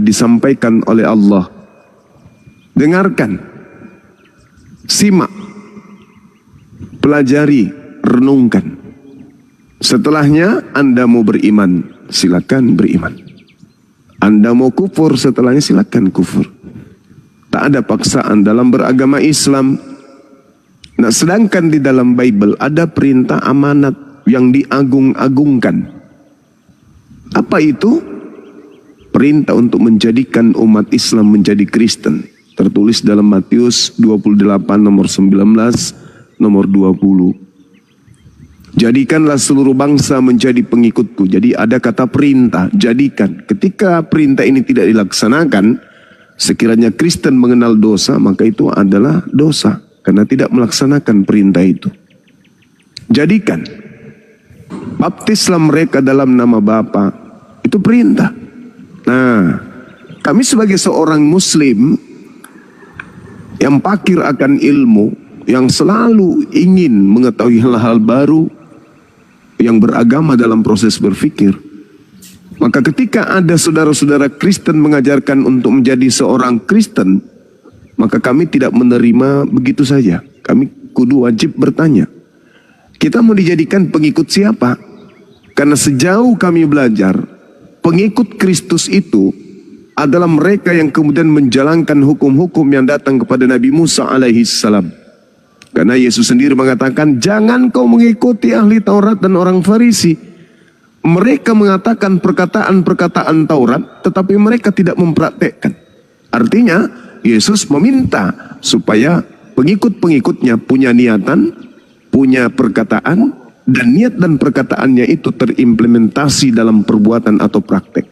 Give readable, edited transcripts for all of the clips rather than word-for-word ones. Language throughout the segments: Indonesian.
disampaikan oleh Allah. Dengarkan, simak, pelajari, renungkan. Setelahnya Anda mau beriman, silakan beriman. Anda mau kufur, setelahnya silakan kufur. Tak ada paksaan dalam beragama Islam. Nah, sedangkan di dalam Bible ada perintah amanat yang diagung-agungkan. Apa itu? Perintah untuk menjadikan umat Islam menjadi Kristen. Tertulis dalam Matius 28 nomor 19, nomor 20. Jadikanlah seluruh bangsa menjadi pengikutku. Jadi ada kata perintah, jadikan. Ketika perintah ini tidak dilaksanakan, sekiranya Kristen mengenal dosa, maka itu adalah dosa. Karena tidak melaksanakan perintah itu. Jadikan. Baptislah mereka dalam nama Bapa. Itu perintah. Nah, kami sebagai seorang Muslim yang pakir akan ilmu, yang selalu ingin mengetahui hal-hal baru, yang beragama dalam proses berpikir, maka ketika ada saudara-saudara Kristen mengajarkan untuk menjadi seorang Kristen, maka kami tidak menerima begitu saja. Kami kudu wajib bertanya, kita mau dijadikan pengikut siapa? Karena sejauh kami belajar, pengikut Kristus itu adalah mereka yang kemudian menjalankan hukum-hukum yang datang kepada Nabi Musa alaihissalam. Karena Yesus sendiri mengatakan, jangan kau mengikuti ahli Taurat dan orang Farisi. Mereka mengatakan perkataan-perkataan Taurat, tetapi mereka tidak mempraktekkan. Artinya, Yesus meminta supaya pengikut-pengikutnya punya niatan, punya perkataan, dan niat dan perkataannya itu terimplementasi dalam perbuatan atau praktek.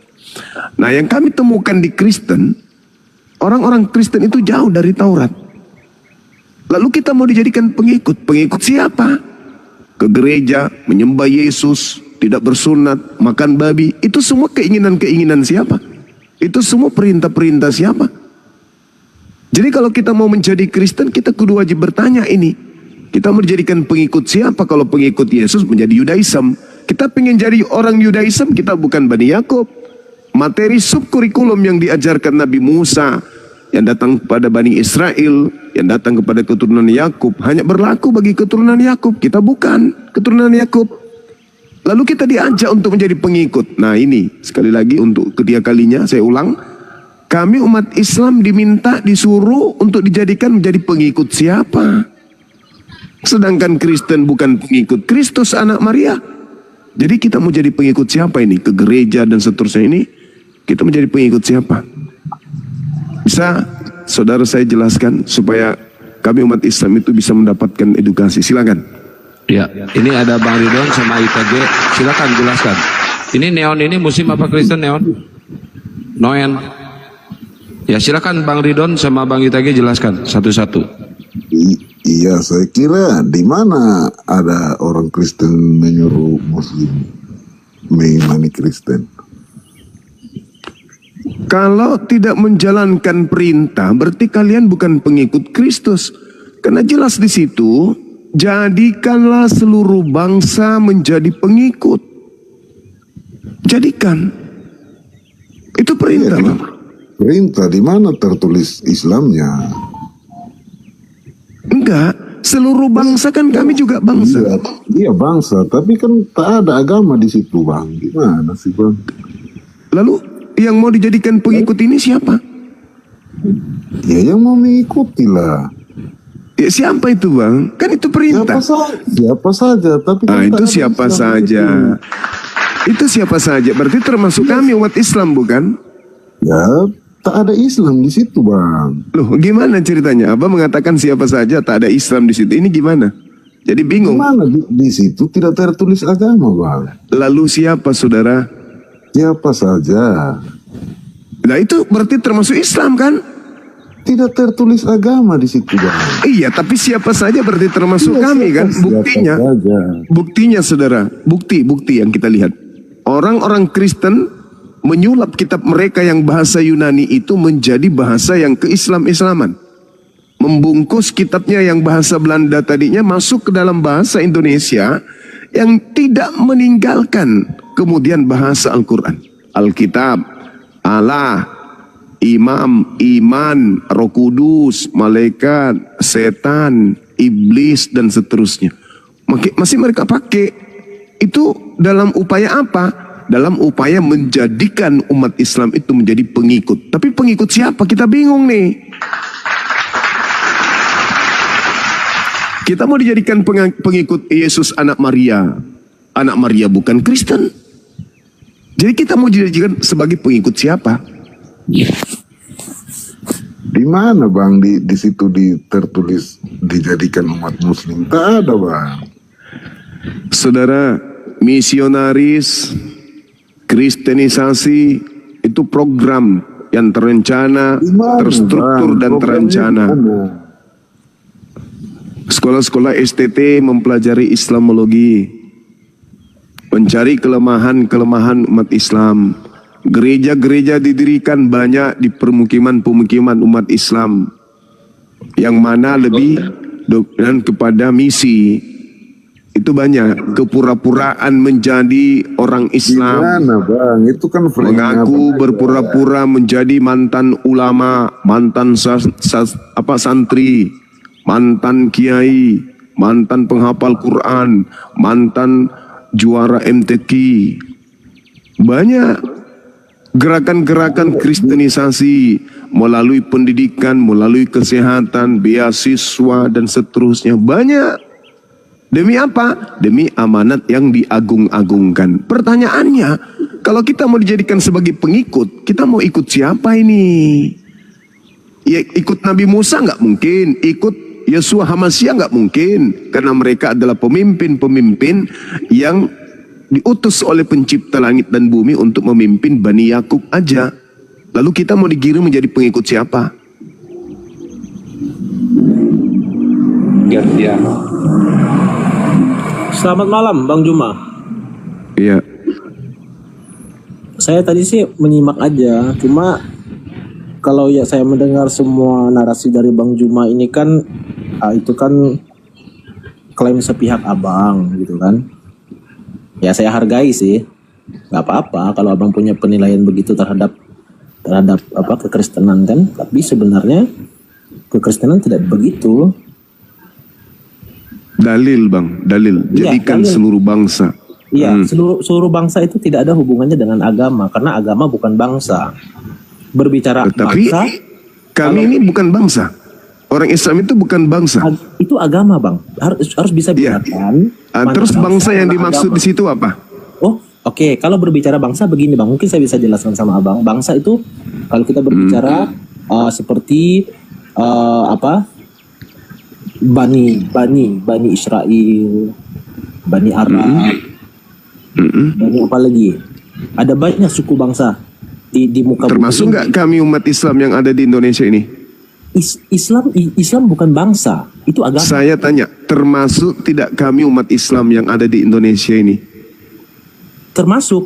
Nah, yang kami temukan di Kristen, orang-orang Kristen itu jauh dari Taurat. Lalu kita mau dijadikan pengikut. Pengikut siapa? Ke gereja, menyembah Yesus, tidak bersunat, makan babi. Itu semua keinginan-keinginan siapa? Itu semua perintah-perintah siapa? Jadi kalau kita mau menjadi Kristen, kita kudu wajib bertanya ini. Kita mau dijadikan pengikut siapa? Kalau pengikut Yesus menjadi Yudaism. Kita pengen jadi orang Yudaism, kita bukan Bani Yakub. Materi subkurikulum yang diajarkan Nabi Musa, yang datang kepada Bani Israel, yang datang kepada keturunan Yakub, hanya berlaku bagi keturunan Yakub. Kita bukan keturunan Yakub. Lalu kita diajak untuk menjadi pengikut. Nah ini, sekali lagi untuk ketiga kalinya saya ulang. Kami umat Islam diminta, disuruh untuk dijadikan menjadi pengikut siapa? Sedangkan Kristen bukan pengikut Kristus anak Maria. Jadi kita mau jadi pengikut siapa ini? Ke gereja dan seterusnya ini, kita menjadi pengikut siapa? Bisa saudara saya jelaskan supaya kami umat Islam itu bisa mendapatkan edukasi. Silakan. Ya, ini ada Bang Ridon sama ITG. Silakan jelaskan. Ini neon ini muslim apa Kristen neon? Noen. Ya silakan Bang Ridon sama Bang ITG jelaskan satu-satu. Iya, saya kira di mana ada orang Kristen menyuruh Muslim mengimani Kristen? Kalau tidak menjalankan perintah, berarti kalian bukan pengikut Kristus. Karena jelas di situ, jadikanlah seluruh bangsa menjadi pengikut. Jadikan. Itu perintah, Bang. Perintah di mana tertulis Islamnya? Enggak, seluruh bangsa kan kami juga bangsa. Iya bangsa, tapi kan tak ada agama di situ, Bang. Gimana sih, Bang? Lalu yang mau dijadikan pengikut ini siapa? Ya yang mau mengikuti lah. Ya siapa itu, Bang? Kan itu perintah. Siapa saja, tapi kan itu tak ada siapa Islam saja. Itu siapa saja. Berarti termasuk kami umat Islam, bukan? Ya, tak ada Islam di situ, Bang. Loh, gimana ceritanya? Abah mengatakan siapa saja, tak ada Islam di situ. Ini gimana? Jadi bingung. Gimana di situ tidak tertulis agama, Bang? Lalu siapa, saudara? Siapa saja. Nah itu berarti termasuk Islam kan? Tidak tertulis agama di situ, Bang. Iya, tapi siapa saja berarti termasuk Iya, kami kan? siapa saja. Buktinya saudara, bukti yang kita lihat. Orang-orang Kristen menyulap kitab mereka yang bahasa Yunani itu menjadi bahasa yang keislam-islaman. Membungkus kitabnya yang bahasa Belanda tadinya masuk ke dalam bahasa Indonesia yang tidak meninggalkan kemudian bahasa Al-Quran. Alkitab, Allah, imam, iman, Roh Kudus, malaikat, setan, iblis dan seterusnya. Masih mereka pakai. Itu dalam upaya apa? Dalam upaya menjadikan umat Islam itu menjadi pengikut. Tapi pengikut siapa? Kita bingung nih. Kita mau dijadikan pengikut Yesus anak Maria. Anak Maria bukan Kristen. Jadi kita mau dijadikan sebagai pengikut siapa? Di mana bang di situ tertulis dijadikan umat Muslim? Tak ada bang. Saudara, misionaris, kristenisasi itu program yang terencana, Di mana, terstruktur Bang? dan Programnya terencana. di mana? Sekolah-sekolah STT mempelajari Islamologi, mencari kelemahan-kelemahan umat Islam. Gereja-gereja didirikan banyak di permukiman-pemukiman umat Islam, yang mana lebih dan kepada misi. Itu banyak kepura-puraan menjadi orang Di Islam, mana bang? Itu kan mengaku berpura-pura menjadi mantan ulama, mantan santri, mantan kiai, mantan penghafal Quran, mantan juara MTQ. Banyak gerakan-gerakan kristenisasi melalui pendidikan, melalui kesehatan, beasiswa dan seterusnya. Banyak. Demi apa? Demi amanat yang diagung-agungkan. Pertanyaannya, kalau kita mau dijadikan sebagai pengikut, kita mau ikut siapa ini? Ya, ikut Nabi Musa nggak mungkin, ikut Yeshua Hamasya nggak mungkin, karena mereka adalah pemimpin-pemimpin yang diutus oleh pencipta langit dan bumi untuk memimpin Bani Yakub aja. Lalu kita mau digiring menjadi pengikut siapa? Ya. Selamat malam Bang Juma. Iya. Saya tadi sih menyimak aja, cuma kalau ya saya mendengar semua narasi dari Bang Juma ini kan itu kan klaim sepihak abang gitu kan. Ya saya hargai sih, nggak apa-apa kalau abang punya penilaian begitu terhadap apa kekristenan kan. Tapi sebenarnya kekristenan tidak begitu. Dalil bang, dalil. Iya, Jadikan dalil. seluruh bangsa. Iya, seluruh bangsa itu tidak ada hubungannya dengan agama, karena agama bukan bangsa. Berbicara Tetapi bangsa, kami ini bukan bangsa. Orang Islam itu bukan bangsa. itu agama bang, harus bisa Iya. bedakan. mana Terus bangsa yang mana dimaksud agama. di situ apa? Oh, oke. Kalau berbicara bangsa begini bang, mungkin saya bisa jelaskan sama abang. Bangsa itu kalau kita berbicara seperti apa? Bani Israel, Bani Arab, Bani apa lagi? Ada banyak suku bangsa di muka bumi Termasuk ini. nggak kami umat Islam yang ada di Indonesia ini? Islam bukan bangsa, itu agama. Saya tanya, termasuk tidak kami umat Islam yang ada di Indonesia ini? Termasuk.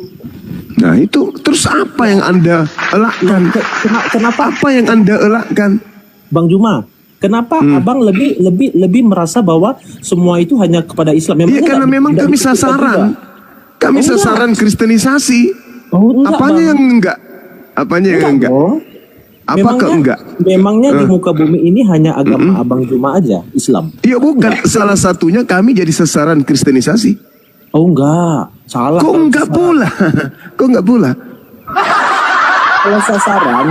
Nah itu, terus apa yang Anda elakkan? Kenapa Apa yang Anda elakkan? Bang Juma? Kenapa abang lebih merasa bahwa semua itu hanya kepada Islam? Iya karena memang kami sasaran. Kami Oh, sasaran kristenisasi. Oh, enggak, Apanya Bang. yang enggak? Apanya yang enggak? dong. Apakah enggak? Memangnya di muka bumi ini hanya agama Abang Juma aja, Islam? Iya bukan, salah satunya kami jadi sasaran kristenisasi. Oh enggak, salah. Kok enggak pula? Kok enggak pula? Kalau sasaran,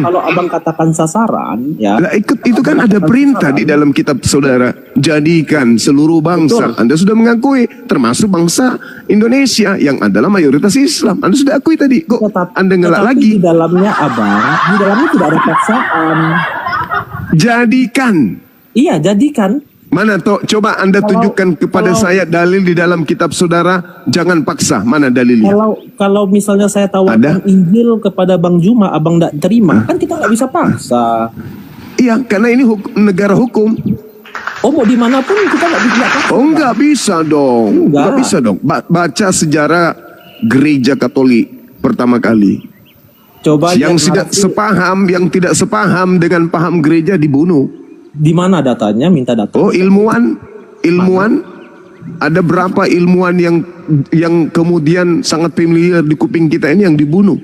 kalau Abang katakan sasaran, ya. Lah itu kan ada perintah di dalam kitab saudara. Jadikan seluruh bangsa. Betul. Anda sudah mengakui, termasuk bangsa Indonesia yang adalah mayoritas Islam. Anda sudah akui tadi. Kok Anda ngelak tetapi lagi? di dalamnya Abang, di dalamnya tidak ada paksaan. Jadikan. Iya, jadikan. Mana toh? Coba Anda tunjukkan kepada saya dalil di dalam kitab saudara. Jangan paksa. Mana dalilnya? Kalau misalnya saya tawarkan Ada? Injil kepada Bang Juma, Abang tidak terima, kan kita nggak bisa paksa. Iya, karena ini negara hukum. Oh, mau dimanapun kita nggak bisa paksa. Oh, enggak bisa dong. Enggak. Enggak bisa dong. Baca sejarah gereja Katolik pertama kali. Coba Yang lihat yang tidak sepaham dengan paham gereja dibunuh. di mana datanya, minta data. Oh, ilmuwan. Ada berapa ilmuwan yang kemudian sangat familiar di kuping kita ini yang dibunuh?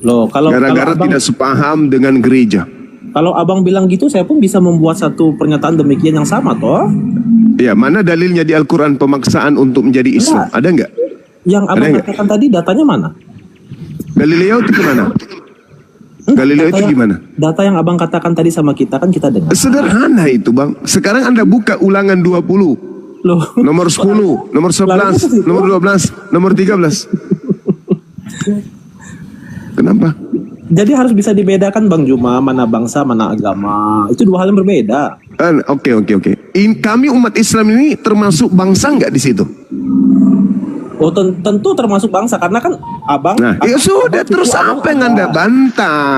Loh, kalau Gara-gara abang, tidak sepaham dengan gereja. kalau abang bilang gitu, saya pun bisa membuat satu pernyataan demikian yang sama toh. Ya, mana dalilnya di Al-Quran pemaksaan untuk menjadi Islam? Ada nggak? Yang abang nggak? katakan tadi datanya mana? Galileo itu gimana? Galileo Data itu yang- gimana? Data yang abang katakan tadi sama kita kan kita dengar. Sederhana itu, Bang. Sekarang Anda buka Ulangan 20, Loh, nomor 10, nomor 11, nomor 12, nomor 13. Kenapa? jadi harus bisa dibedakan Bang Juma, mana bangsa, mana agama. Itu dua hal yang berbeda. Oke. Kami umat Islam ini termasuk bangsa nggak di situ? Oh, tentu termasuk bangsa karena kan abang. Nah, ya sudah, abang terus suku abang apa yang ada. Anda bantah?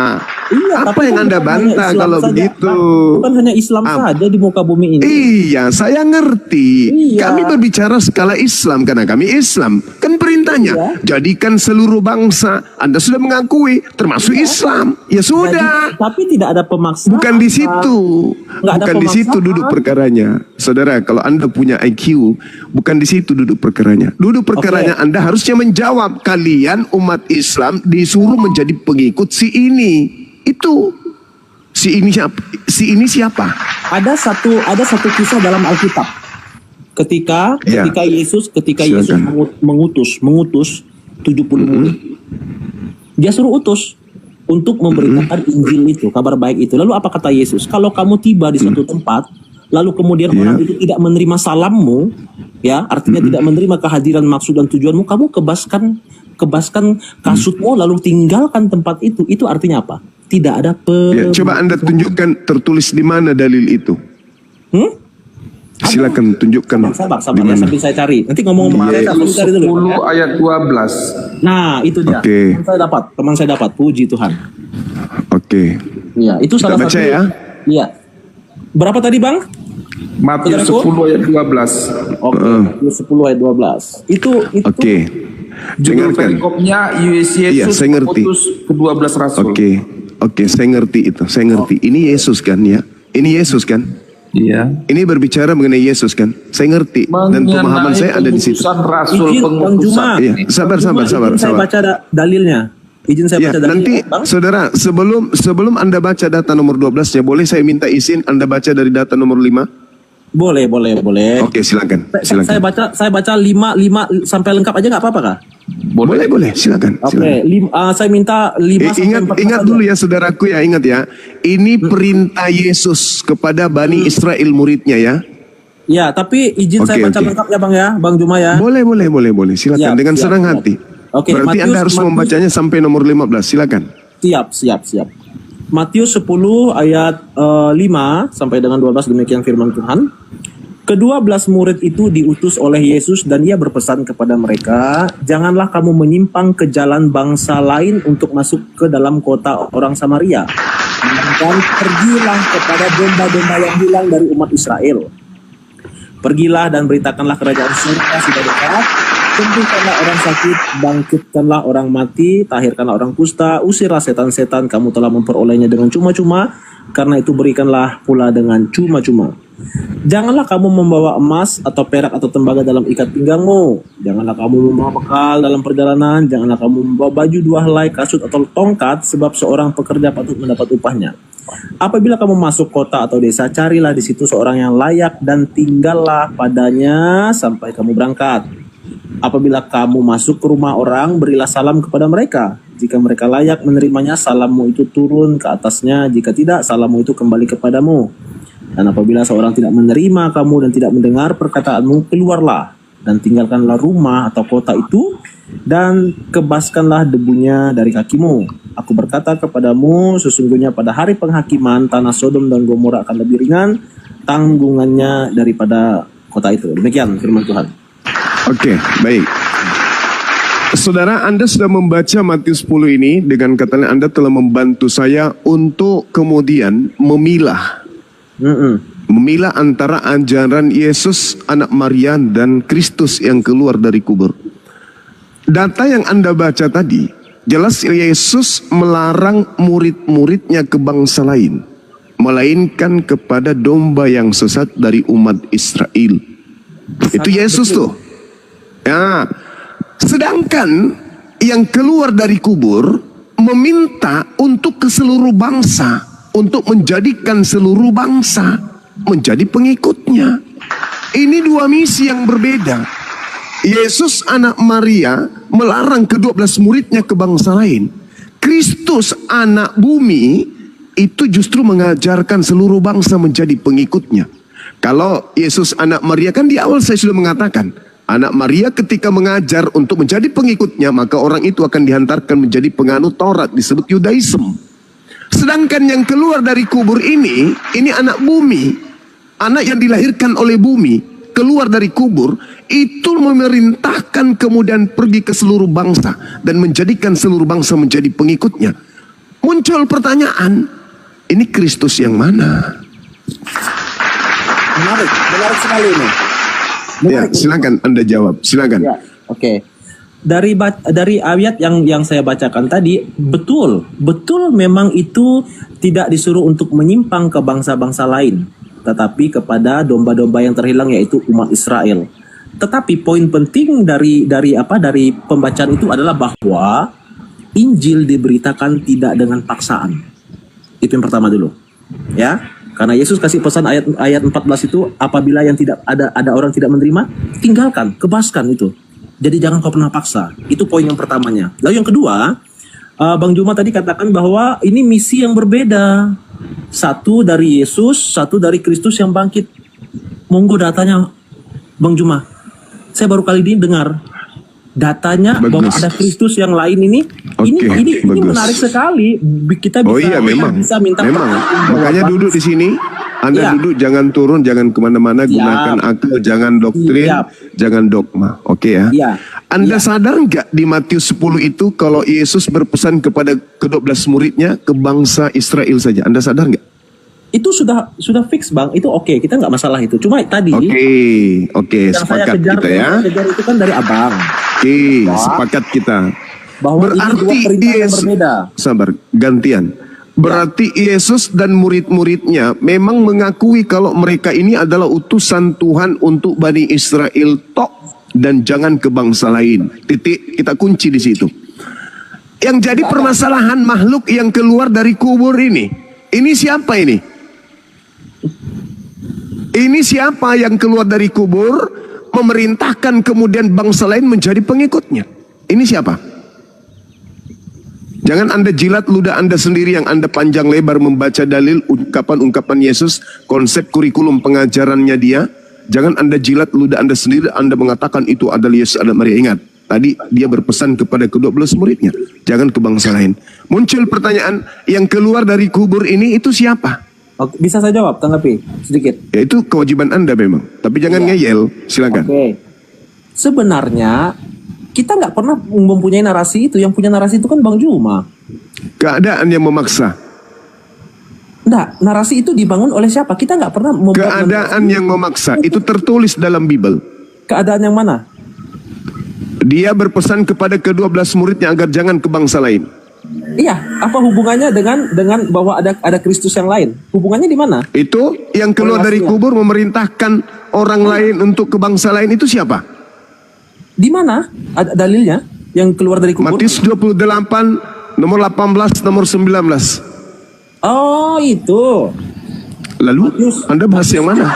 Iya, Apa tapi yang kan Anda bukan hanya bantah Islam kalau saja, begitu? Bang. Bukan hanya Islam saja di muka bumi ini. Iya, saya ngerti. Iya. Kami berbicara skala Islam karena kami Islam. Kan perintahnya, Iya. jadikan seluruh bangsa. Anda sudah mengakui, termasuk Islam. Ya sudah. Jadi, tapi tidak ada pemaksaan. Bukan di situ. Nggak ada Bukan di situ pemaksaan. duduk perkaranya. Saudara, kalau Anda punya IQ, bukan di situ duduk perkaranya. Duduk perkaranya Anda harusnya menjawab, kalian umat Islam disuruh menjadi pengikut si ini. Itu. Si ini siapa? Si ini siapa? Ada satu kisah dalam Alkitab. Ketika Ya. Yesus Silakan. mengutus 70 murid. Dia suruh utus untuk memberitakan Injil itu, kabar baik itu. Lalu apa kata Yesus? Kalau kamu tiba di suatu tempat, lalu kemudian Ya. orang itu tidak menerima salammu, ya, artinya tidak menerima kehadiran maksud dan tujuanmu, kamu kebaskan kasutmu lalu tinggalkan tempat itu. Itu artinya apa? Tidak ada Ya, coba Anda tunjukkan tertulis di mana dalil itu. Silakan tunjukkan Sabar di ya, mana. sambil saya cari. Nanti ngomong-ngomong saya sambil cari dulu. 10 ayat 12. Nah, itu dia. Oke. Teman saya dapat. Puji Tuhan. Oke. Iya, itu Kita salah baca satu. ya. Iya. Berapa tadi, Bang? Matius Saudaraku? 10 ayat 12. Oke, Matius 10 ayat 12. Itu Oke. Judul Dengarkan. perikopnya Yesus Iya, saya ngerti. mengutus ke-12 rasul. Oke, saya ngerti itu. Saya ngerti. Ini Yesus kan ya? Ini Yesus kan? Iya. Ini berbicara mengenai Yesus kan? Saya ngerti dan pemahaman saya ada di situ. Pengutusan rasul, Izin, Bang Juma. pengutusan. Iya, sabar. Izin saya baca dalilnya. Izin saya Ya, baca dalilnya, nanti Bang. saudara, sebelum Anda baca data nomor 12 ya, boleh saya minta izin Anda baca dari data nomor 5? Boleh. Oke, silakan. Saya baca 5 sampai lengkap aja nggak apa-apa kah? Boleh, silakan. Oke, silakan. saya minta 5 sampai 14 Ingat aja. dulu ya saudaraku ya, ingat ya. Ini perintah Yesus kepada Bani Israel muridnya ya. Ya, tapi izin saya Oke, baca oke. lengkap ya, Bang ya, Bang Juma ya. Boleh. Silakan Siap, dengan siap, senang siap. hati. Oke, Berarti Anda harus Matius- membacanya sampai nomor 15. Silakan. Siap. Matius 10 ayat 5 sampai dengan 12 demikian firman Tuhan. Ke-12 murid itu diutus oleh Yesus dan ia berpesan kepada mereka, janganlah kamu menyimpang ke jalan bangsa lain untuk masuk ke dalam kota orang Samaria. Dan pergilah kepada domba-domba yang hilang dari umat Israel. Pergilah dan beritakanlah kerajaan surga sudah dekat. Sembuhkanlah orang sakit, bangkitkanlah orang mati, tahirkanlah orang kusta, usirlah setan-setan, kamu telah memperolehnya dengan cuma-cuma, karena itu berikanlah pula dengan cuma-cuma. Janganlah kamu membawa emas atau perak atau tembaga dalam ikat pinggangmu. Janganlah kamu membawa bekal dalam perjalanan. Janganlah kamu membawa baju 2 helai, kasut atau tongkat, sebab seorang pekerja patut mendapat upahnya. Apabila kamu masuk kota atau desa, carilah di situ seorang yang layak dan tinggallah padanya sampai kamu berangkat. Apabila kamu masuk ke rumah orang, berilah salam kepada mereka. Jika mereka layak menerimanya, salammu itu turun ke atasnya. Jika tidak, salammu itu kembali kepadamu. Dan apabila seorang tidak menerima kamu dan tidak mendengar perkataanmu, keluarlah dan tinggalkanlah rumah atau kota itu dan kebaskanlah debunya dari kakimu. Aku berkata kepadamu, sesungguhnya pada hari penghakiman tanah Sodom dan Gomora akan lebih ringan tanggungannya daripada kota itu. Demikian firman Tuhan. Oke, baik. Saudara, Anda sudah membaca Matius 10 ini dengan katanya Anda telah membantu saya untuk kemudian memilah antara ajaran Yesus, anak Maria, dan Kristus yang keluar dari kubur. Data yang Anda baca tadi, jelas Yesus melarang murid-muridnya ke bangsa lain, melainkan kepada domba yang sesat dari umat Israel. Itu Yesus tuh. Ya, sedangkan yang keluar dari kubur meminta untuk ke seluruh bangsa, untuk menjadikan seluruh bangsa menjadi pengikutnya. Ini dua misi yang berbeda. Yesus anak Maria melarang ke-12 muridnya ke bangsa lain. Kristus anak bumi itu justru mengajarkan seluruh bangsa menjadi pengikutnya. Kalau Yesus anak Maria, kan di awal saya sudah mengatakan, anak Maria ketika mengajar untuk menjadi pengikutnya, maka orang itu akan dihantarkan menjadi penganut Taurat, disebut Yudaism. Sedangkan yang keluar dari kubur ini anak bumi, anak yang dilahirkan oleh bumi, keluar dari kubur, itu memerintahkan kemudian pergi ke seluruh bangsa dan menjadikan seluruh bangsa menjadi pengikutnya. Muncul pertanyaan, ini Kristus yang mana? Menarik sekali ini. Ya, silakan Anda jawab, silakan. Ya, oke. Dari ayat yang saya bacakan tadi, betul memang itu tidak disuruh untuk menyimpang ke bangsa-bangsa lain, tetapi kepada domba-domba yang terhilang, yaitu umat Israel. Tetapi poin penting dari pembacaan itu adalah bahwa Injil diberitakan tidak dengan paksaan. Itu yang pertama dulu. Ya. Karena Yesus kasih pesan ayat 14 itu, apabila yang tidak ada orang tidak menerima, tinggalkan, kebaskan itu. Jadi jangan kau pernah paksa. Itu poin yang pertamanya. Lalu yang kedua, Bang Juma tadi katakan bahwa ini misi yang berbeda. Satu dari Yesus, satu dari Kristus yang bangkit. Monggo datanya, Bang Juma. Saya baru kali ini dengar datanya bahwa ada Kristus yang lain ini. Ini menarik sekali. Kita bisa minta makanya duduk di sini. Anda duduk, jangan turun, jangan kemana-mana, gunakan akal, jangan doktrin, jangan dogma. Oke ya? Anda sadar nggak di Matius 10 itu kalau Yesus berpesan kepada ke-12 muridnya ke bangsa Israel saja? Anda sadar nggak? Itu sudah fix, Bang. Itu oke, kita nggak masalah itu. Cuma tadi Oke, sepakat kita ya. Yang kejar itu kan dari Abang. Sepakat kita. Bahwa berarti ini dua perintah yang berbeda. Sabar, gantian. Berarti Yesus dan murid-muridnya memang mengakui kalau mereka ini adalah utusan Tuhan untuk Bani Israel tok, dan jangan ke bangsa lain. Titik, kita kunci di situ. Yang jadi permasalahan makhluk yang keluar dari kubur ini siapa ini? Ini siapa yang keluar dari kubur memerintahkan kemudian bangsa lain menjadi pengikutnya? Ini siapa? Jangan Anda jilat ludah Anda sendiri yang Anda panjang lebar membaca dalil ungkapan-ungkapan Yesus, konsep kurikulum pengajarannya dia. Jangan Anda jilat ludah Anda sendiri, Anda mengatakan itu adalah Yesus anak Maria. Ingat, tadi dia berpesan kepada ke-12 muridnya, jangan ke bangsa lain. Muncul pertanyaan, yang keluar dari kubur ini itu siapa? Oke, bisa saya jawab, tanggapi sedikit. Ya, itu kewajiban Anda memang, tapi jangan ngeyel, silakan. Oke. Sebenarnya kita nggak pernah mempunyai narasi itu. Yang punya narasi itu kan Bang Juma. Keadaan yang memaksa. Nggak, narasi itu dibangun oleh siapa? Kita nggak pernah keadaan yang memaksa. Itu tertulis dalam Bible. Keadaan yang mana? Dia berpesan kepada ke-12 muridnya agar jangan ke bangsa lain. Iya, apa hubungannya dengan bahwa ada Kristus yang lain? Hubungannya di mana? Itu yang keluar dari kubur memerintahkan orang lain untuk ke bangsa lain, itu siapa? Di mana ada dalilnya yang keluar dari kubur? Matius 28 nomor 18 nomor 19. Oh, itu. Lalu Anda bahas yang mana?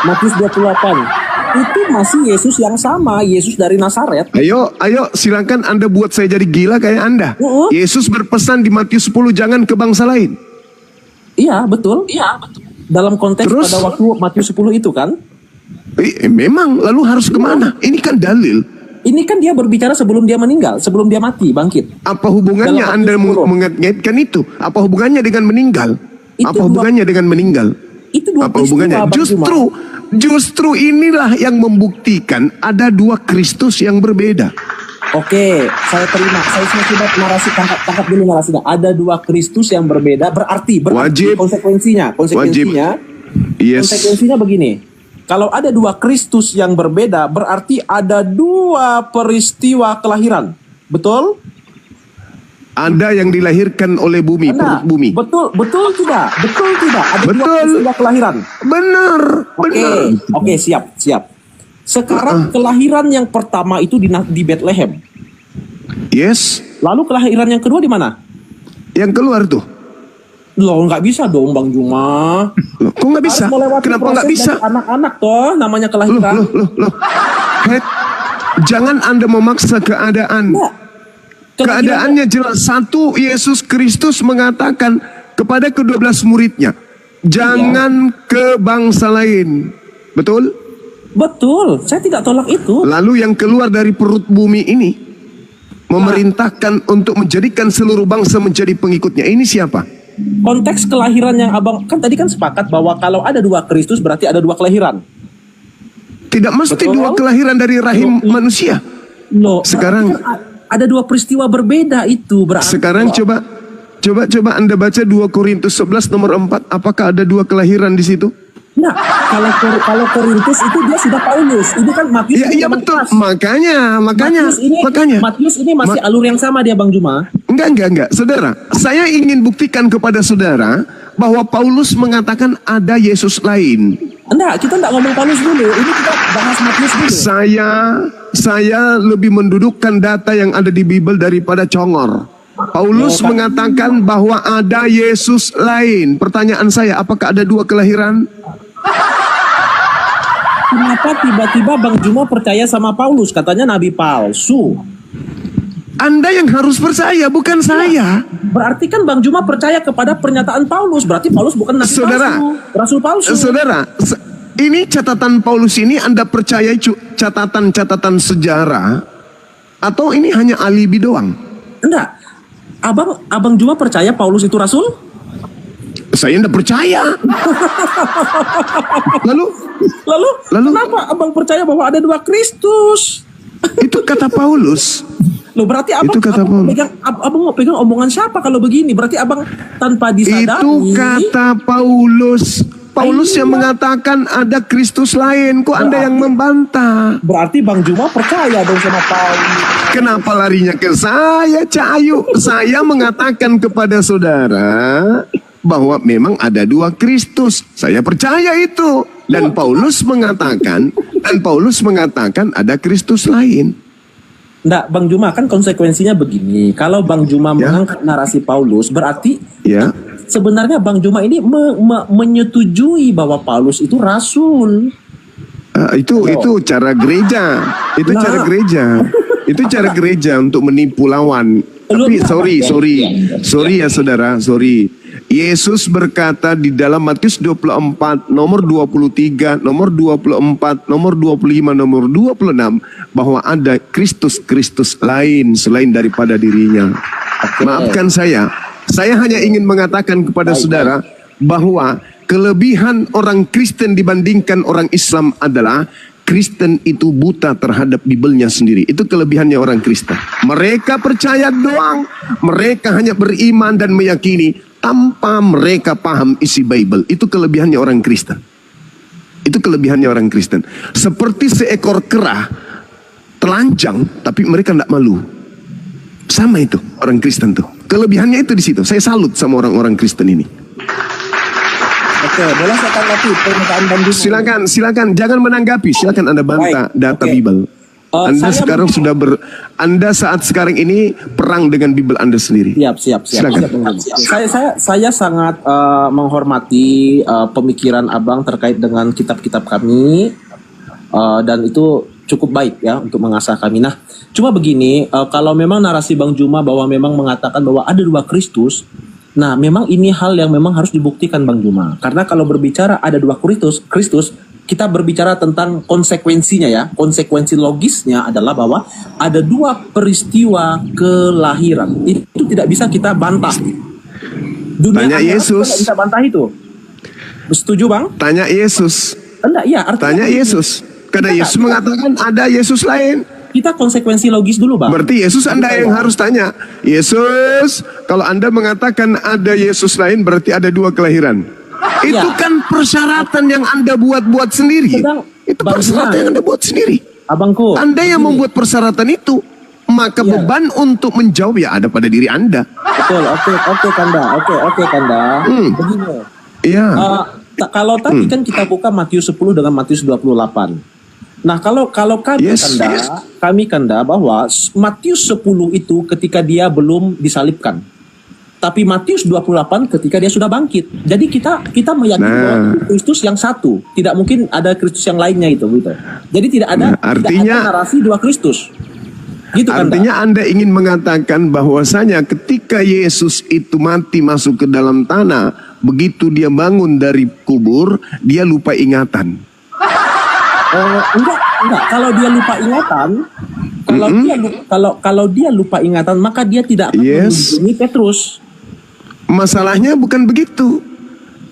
Matius 28. Itu masih Yesus yang sama, Yesus dari Nazaret. Ayo silakan Anda buat saya jadi gila kayak Anda. Yesus berpesan di Matius 10 jangan ke bangsa lain. Iya, betul. Dalam konteks terus, pada waktu Matius 10 itu kan? Memang, lalu harus kemana? Ini kan dalil. Ini kan dia berbicara sebelum dia meninggal, sebelum dia mati, bangkit. Apa hubungannya Anda mengaitkan itu? Apa hubungannya dengan meninggal? Apa hubungannya dengan meninggal? Itu dua apa hubungannya? Justru inilah yang membuktikan ada dua Kristus yang berbeda. Oke, saya terima. Saya coba narasi, tangkap dulu narasinya. Ada dua Kristus yang berbeda, berarti wajib. Konsekuensinya. Yes. Konsekuensinya begini. Kalau ada dua Kristus yang berbeda, berarti ada dua peristiwa kelahiran. Betul? Ada yang dilahirkan oleh bumi, perut bumi. Betul tidak? Ada dua peristiwa kelahiran. Benar. Oke, siap. Sekarang kelahiran yang pertama itu di Bethlehem. Yes. Lalu kelahiran yang kedua di mana? Yang keluar tuh. Loh, nggak bisa dong Bang Juma. Loh, kok nggak bisa? Harus melewati Kenapa nggak proses bisa? dari anak-anak toh, namanya Loh, kelahiran. loh. Jangan Anda memaksa keadaan. Nggak. Keadaannya jelas. Satu, Yesus Kristus mengatakan kepada ke-12 muridnya, jangan ke bangsa lain. Betul? Betul, saya tidak tolak itu. Lalu yang keluar dari perut bumi ini memerintahkan untuk menjadikan seluruh bangsa menjadi pengikutnya. Ini siapa? Konteks kelahiran yang abang kan tadi kan sepakat bahwa kalau ada dua Kristus berarti ada dua kelahiran. Tidak mesti Betul. dua kelahiran dari rahim manusia. Loh, Sekarang- berarti kan ada dua peristiwa berbeda itu berarti. Sekarang coba Anda baca 2 Korintus 11 nomor 4. Apakah ada dua kelahiran di situ? Nah, kalau Korintus itu dia sudah Paulus. Ini kan Matius. Ya, ini iya zaman betul. keras. Makanya. Matius ini masih alur yang sama dia Bang Juma. Enggak. Saudara, saya ingin buktikan kepada saudara bahwa Paulus mengatakan ada Yesus lain. Enggak, kita enggak ngomong Paulus dulu. Ini kita bahas Matius dulu. Saya lebih mendudukkan data yang ada di Bible daripada congor. Paulus mengatakan bahwa ada Yesus lain. Pertanyaan saya, apakah ada dua kelahiran? Kenapa tiba-tiba Bang Juma percaya sama Paulus? Katanya nabi palsu. Anda yang harus percaya, bukan saya. Berarti kan Bang Juma percaya kepada pernyataan Paulus. Berarti Paulus bukan nabi Saudara, palsu, rasul palsu. Saudara, ini catatan Paulus ini Anda percaya catatan-catatan sejarah atau ini hanya alibi doang? Enggak. Abang Juma percaya Paulus itu rasul? Saya tidak percaya. Lalu Lalu kenapa abang percaya bahwa ada dua Kristus? itu kata Paulus. Loh berarti Itu kata Paulus. abang mau pegang omongan siapa kalau begini? Berarti abang tanpa disadari. Itu kata Paulus. Paulus yang mengatakan ada Kristus lain. Kok Anda yang membantah? Berarti Bang Juma percaya dong sama Paulus. Kenapa larinya ke saya, Cahayu? Saya mengatakan kepada saudara bahwa memang ada dua Kristus. Saya percaya itu. Dan Paulus mengatakan ada Kristus lain. Nggak, Bang Juma kan konsekuensinya begini. Kalau Bang Juma Ya. mengangkat narasi Paulus, berarti Ya. sebenarnya Bang Juma ini menyetujui bahwa Paulus itu rasul. Itu cara gereja. Itu Nah. cara gereja. Itu cara gereja untuk menipu lawan. Tapi sorry ya saudara, sorry. Yesus berkata di dalam Matius 24, nomor 23, nomor 24, nomor 25, nomor 26 bahwa ada Kristus lain selain daripada dirinya. Maafkan saya hanya ingin mengatakan kepada saudara bahwa kelebihan orang Kristen dibandingkan orang Islam adalah Kristen itu buta terhadap Bibelnya sendiri. Itu kelebihannya orang Kristen. Mereka percaya doang. Mereka hanya beriman dan meyakini tanpa mereka paham isi Bible. Itu kelebihannya orang Kristen. Itu kelebihannya orang Kristen. Seperti seekor kera telanjang tapi mereka tidak malu. Sama itu orang Kristen tuh. Kelebihannya itu di situ. Saya salut sama orang-orang Kristen ini. Oke, boleh saya tanggapi pernyataan Bang Juma? Silakan, jangan menanggapi. Silakan Anda bantah Baik, data oke. Bible. Anda Saya sekarang Anda saat sekarang ini perang dengan Bible Anda sendiri. Siap. Silakan. Bang Juma. Saya sangat menghormati pemikiran abang terkait dengan kitab-kitab kami dan itu cukup baik ya untuk mengasah kami. Nah, cuma begini, kalau memang narasi Bang Juma bahwa memang mengatakan bahwa ada dua Kristus, nah memang ini hal yang memang harus dibuktikan Bang Juma. Karena kalau berbicara ada dua Kristus, kita berbicara tentang konsekuensinya ya. Konsekuensi logisnya adalah bahwa ada dua peristiwa kelahiran. Itu tidak bisa kita bantah. Tanya akhirat Yesus. kita tidak bisa bantah itu. Setuju Bang? Tanya Yesus. Enggak, iya. Artinya Tanya begini. Yesus. Karena Kita Yesus nggak- mengatakan ada Yesus lain. Kita konsekuensi logis dulu Bang. Berarti Yesus Anda yang harus tanya. Yesus, kalau Anda mengatakan ada Yesus lain berarti ada dua kelahiran. Itu Ya. kan persyaratan yang Anda buat sendiri. Sedang, Itu Bang persyaratan Juma. yang Anda buat sendiri. Abangku. Anda yang membuat persyaratan itu, maka Ya. beban untuk menjawab ya ada pada diri Anda. Betul, oke Kanda. Oke Kanda. Begini. Iya. Kalau tadi kan kita buka Matius 10 dengan Matius 28. Nah, kalau kami Yes, Kanda, yes. kami Kanda bahwa Matius 10 itu ketika dia belum disalibkan. tapi Matius 28 ketika dia sudah bangkit. Jadi kita meyakini bahwa Kristus yang satu, tidak mungkin ada Kristus yang lainnya itu gitu. Jadi tidak ada, artinya, tidak ada narasi dua Kristus. Gitu kan? Artinya Anda ingin mengatakan bahwasanya ketika Yesus itu mati masuk ke dalam tanah, begitu dia bangun dari kubur, dia lupa ingatan. Enggak. Kalau dia lupa ingatan, kalau dia lupa ingatan, maka dia tidak akan menghubungi Petrus. Masalahnya bukan begitu.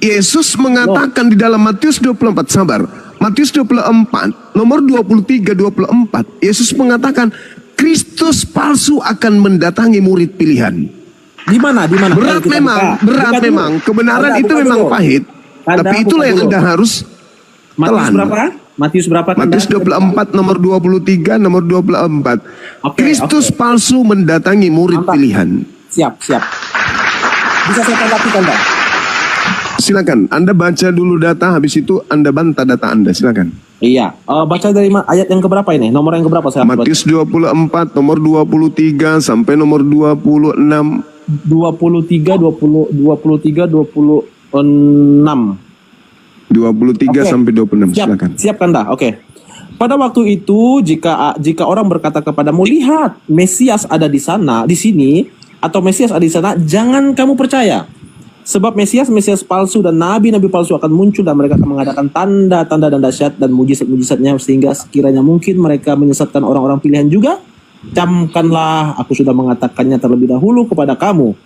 Yesus mengatakan di dalam Matius 24, sabar. Matius 24, nomor 23-24. Yesus mengatakan, Kristus palsu akan mendatangi murid pilihan. Di mana? Berat memang. Kebenaran itu memang pahit. Tapi itulah yang Anda harus Matius telan. berapa? Matius berapa? Matius 24 nomor 23 nomor 24. Kristus palsu mendatangi murid pilihan. Siap. Bisa saya tanggapi Anda? Silakan, Anda baca dulu data, habis itu Anda bantah data Anda, silakan. Iya. Baca dari ayat yang keberapa ini? Nomor yang keberapa saya? Matius 24 nomor 23 sampai nomor 26. 23, 23 sampai 26, silakan. Siap Kanda. Oke. Pada waktu itu jika orang berkata kepadamu, lihat Mesias ada di sana, di sini, atau Mesias ada di sana, jangan kamu percaya. Sebab Mesias palsu dan nabi-nabi palsu akan muncul dan mereka akan mengadakan tanda-tanda dan dahsyat dan mujizat-mujizatnya sehingga sekiranya mungkin mereka menyesatkan orang-orang pilihan juga. Camkanlah, aku sudah mengatakannya terlebih dahulu kepada kamu.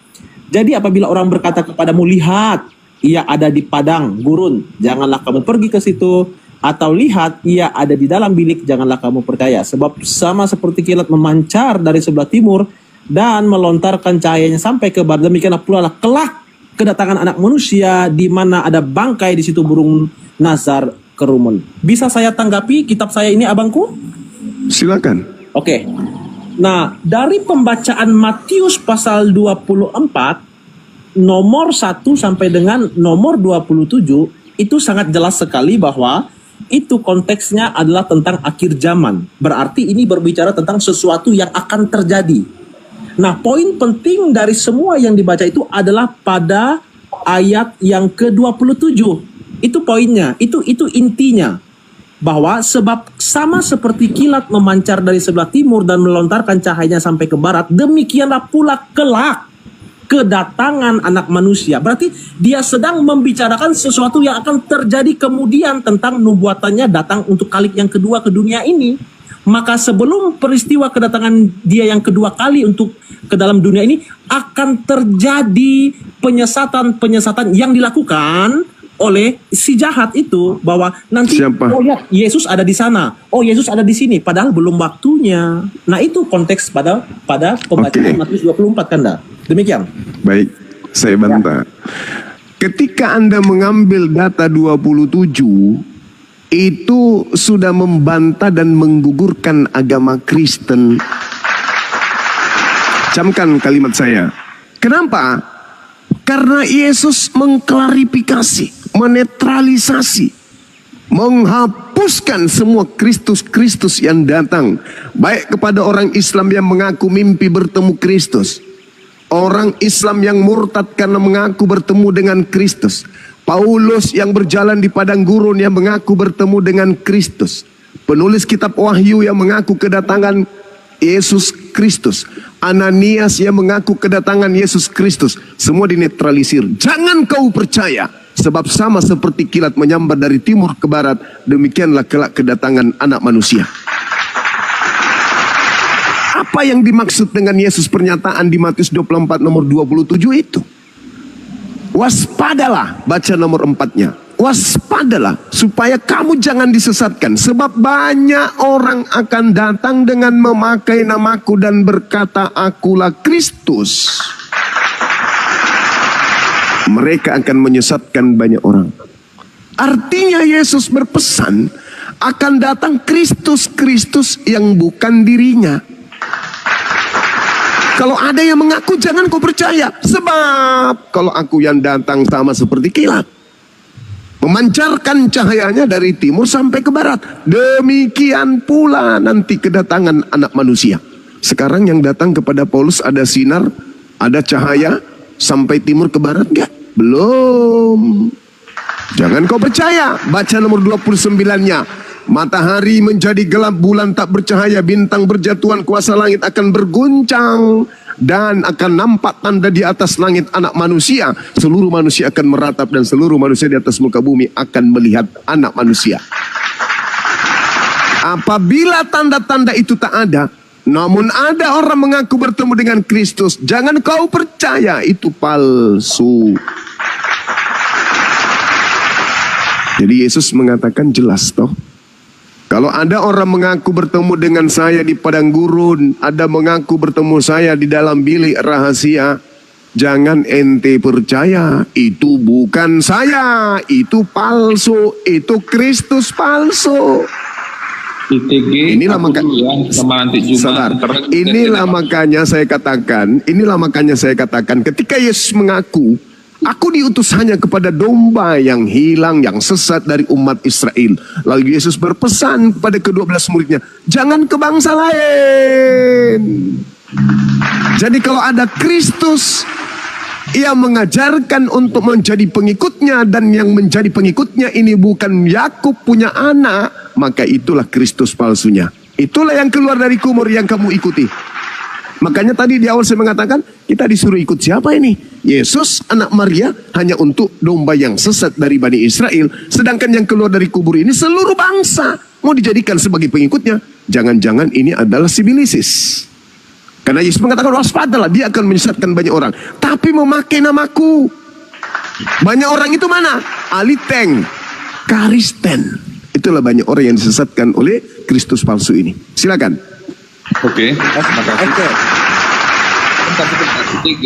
Jadi apabila orang berkata kepadamu, lihat ia ada di padang gurun, janganlah kamu pergi ke situ. Atau lihat ia ada di dalam bilik, janganlah kamu percaya. Sebab sama seperti kilat memancar dari sebelah timur dan melontarkan cahayanya sampai ke barat, demikianlah pula kelak kedatangan anak manusia, di mana ada bangkai di situ burung nazar kerumun. Bisa saya tanggapi kitab saya ini, abangku? Silakan. Oke. Nah, dari pembacaan Matius pasal 24 nomor 1 sampai dengan nomor 27 itu sangat jelas sekali bahwa itu konteksnya adalah tentang akhir zaman. Berarti ini berbicara tentang sesuatu yang akan terjadi. Nah, poin penting dari semua yang dibaca itu adalah pada ayat yang ke-27. Itu poinnya, itu intinya. Bahwa sebab sama seperti kilat memancar dari sebelah timur dan melontarkan cahayanya sampai ke barat, demikianlah pula kelak kedatangan anak manusia. Berarti dia sedang membicarakan sesuatu yang akan terjadi kemudian tentang nubuatannya datang untuk kali yang kedua ke dunia ini. Maka sebelum peristiwa kedatangan dia yang kedua kali untuk ke dalam dunia ini, akan terjadi penyesatan yang dilakukan oleh si jahat itu, bahwa nanti oh lihat Yesus ada di sana, oh Yesus ada di sini, padahal belum waktunya. Nah, itu konteks pada pembacaan Matius 24, Kanda. Demikian. Baik, saya bantah. Ketika Anda mengambil data 27, itu sudah membantah dan menggugurkan agama Kristen. Camkan kalimat saya. Kenapa? Karena Yesus mengklarifikasi, menetralisasi, menghapuskan semua Kristus-Kristus yang datang, baik kepada orang Islam yang mengaku mimpi bertemu Kristus, orang Islam yang murtad karena mengaku bertemu dengan Kristus, Paulus yang berjalan di padang gurun yang mengaku bertemu dengan Kristus, penulis kitab Wahyu yang mengaku kedatangan Yesus Kristus, Ananias yang mengaku kedatangan Yesus Kristus, semua dinetralisir. Jangan kau percaya, sebab sama seperti kilat menyambar dari timur ke barat, demikianlah kelak kedatangan anak manusia. Apa yang dimaksud dengan Yesus pernyataan di Matius 24 nomor 27 itu? Waspadalah, baca nomor 4-nya. Waspadalah supaya kamu jangan disesatkan, sebab banyak orang akan datang dengan memakai namaku dan berkata, akulah Kristus. Mereka akan menyesatkan banyak orang. Artinya Yesus berpesan akan datang Kristus-Kristus yang bukan dirinya. Kalau ada yang mengaku, jangan kau percaya. Sebab kalau aku yang datang sama seperti kilat, memancarkan cahayanya dari timur sampai ke barat, demikian pula nanti kedatangan anak manusia. Sekarang yang datang kepada Paulus ada sinar, ada cahaya, sampai timur ke barat enggak? Belum. Jangan kau percaya. Baca nomor 29-nya. Matahari menjadi gelap, bulan tak bercahaya, bintang berjatuhan, kuasa langit akan berguncang, dan akan nampak tanda di atas langit anak manusia. Seluruh manusia akan meratap, dan seluruh manusia di atas muka bumi akan melihat anak manusia. Apabila tanda-tanda itu tak ada, namun ada orang mengaku bertemu dengan Kristus, jangan kau percaya, itu palsu. Jadi Yesus mengatakan jelas toh. Kalau ada orang mengaku bertemu dengan saya di padang gurun, ada mengaku bertemu saya di dalam bilik rahasia, jangan ente percaya, itu bukan saya, itu palsu, itu Kristus palsu. ITG Inilah sama nanti Jumat. inilah makanya saya katakan, ketika Yesus mengaku, aku diutus hanya kepada domba yang hilang, yang sesat dari umat Israel. Lalu Yesus berpesan kepada ke-12 muridnya, jangan ke bangsa lain. Jadi kalau ada Kristus, ia mengajarkan untuk menjadi pengikutnya, dan yang menjadi pengikutnya ini bukan Yakub punya anak, maka itulah Kristus palsunya. Itulah yang keluar dari kubur yang kamu ikuti. Makanya tadi di awal saya mengatakan, kita disuruh ikut siapa ini? Yesus, anak Maria, hanya untuk domba yang sesat dari Bani Israel. Sedangkan yang keluar dari kubur ini seluruh bangsa mau dijadikan sebagai pengikutnya. Jangan-jangan ini adalah sibilisis. Karena Yesus mengatakan, waspadalah, dia akan menyesatkan banyak orang. Tapi memakai namaku. Banyak orang itu mana? Aliteng, Karisten. Itulah banyak orang yang disesatkan oleh Kristus palsu ini. Silakan. Oke, terima kasih. Bentar, ITG.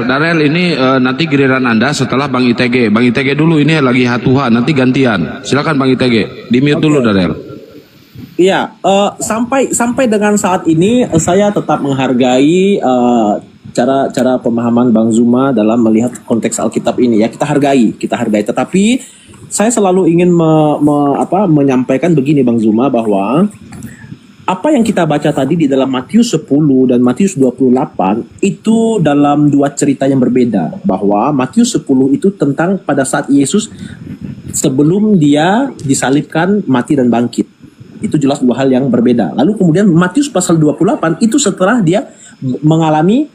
Darel ini nanti giliran Anda setelah Bang ITG. Bang ITG dulu, ini lagi hatuha, nanti gantian. Silakan Bang ITG, di mute dulu Darel. Iya, sampai dengan saat ini saya tetap menghargai cara pemahaman Bang Zuma dalam melihat konteks Alkitab ini ya. Kita hargai. Tetapi saya selalu ingin menyampaikan begini Bang Zuma, bahwa apa yang kita baca tadi di dalam Matius 10 dan Matius 28 itu dalam dua cerita yang berbeda. Bahwa Matius 10 itu tentang pada saat Yesus sebelum dia disalibkan, mati dan bangkit. Itu jelas dua hal yang berbeda. Lalu kemudian Matius pasal 28 itu setelah dia mengalami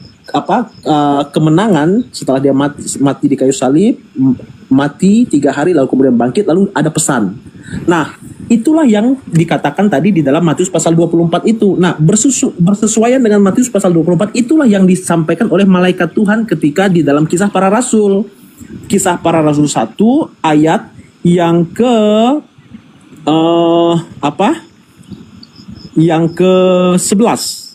kemenangan, setelah dia mati di kayu salib, mati 3 hari lalu kemudian bangkit, lalu ada pesan. Nah, itulah yang dikatakan tadi di dalam Matius pasal 24 itu. Nah, bersesuaian dengan Matius pasal 24 itulah yang disampaikan oleh malaikat Tuhan ketika di dalam Kisah Para Rasul. Kisah Para Rasul 1 ayat yang ke yang ke-11.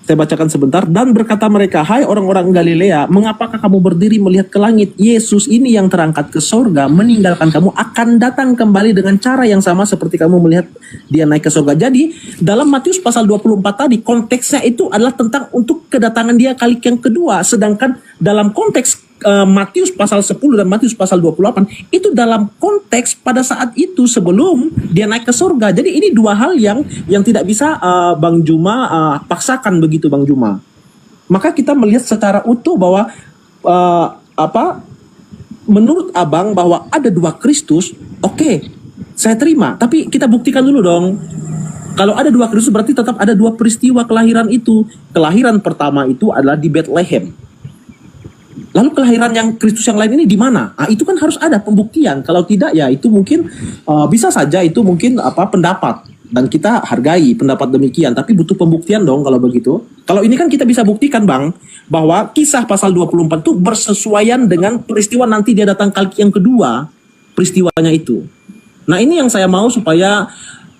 Saya bacakan sebentar. Dan berkata mereka, hai orang-orang Galilea, mengapakah kamu berdiri melihat ke langit? Yesus ini yang terangkat ke sorga meninggalkan kamu akan datang kembali dengan cara yang sama seperti kamu melihat dia naik ke sorga. Jadi dalam Matius pasal 24 tadi konteksnya itu adalah tentang untuk kedatangan dia kali yang kedua. Sedangkan dalam konteks Matius pasal 10 dan Matius pasal 28 itu dalam konteks pada saat itu sebelum dia naik ke surga. Jadi ini dua hal yang tidak bisa Bang Juma paksakan begitu Bang Juma. Maka kita melihat secara utuh bahwa menurut Abang bahwa ada dua Kristus, oke, saya terima. Tapi kita buktikan dulu dong. Kalau ada dua Kristus berarti tetap ada dua peristiwa kelahiran itu. Kelahiran pertama itu adalah di Bethlehem. Lalu kelahiran yang Kristus yang lain ini di mana? Nah, itu kan harus ada pembuktian. Kalau tidak ya itu mungkin bisa saja itu mungkin pendapat, dan kita hargai pendapat demikian, tapi butuh pembuktian dong kalau begitu. Kalau ini kan kita bisa buktikan Bang bahwa Kisah pasal 24 itu bersesuaian dengan peristiwa nanti dia datang kali yang kedua, peristiwanya itu. Nah, ini yang saya mau supaya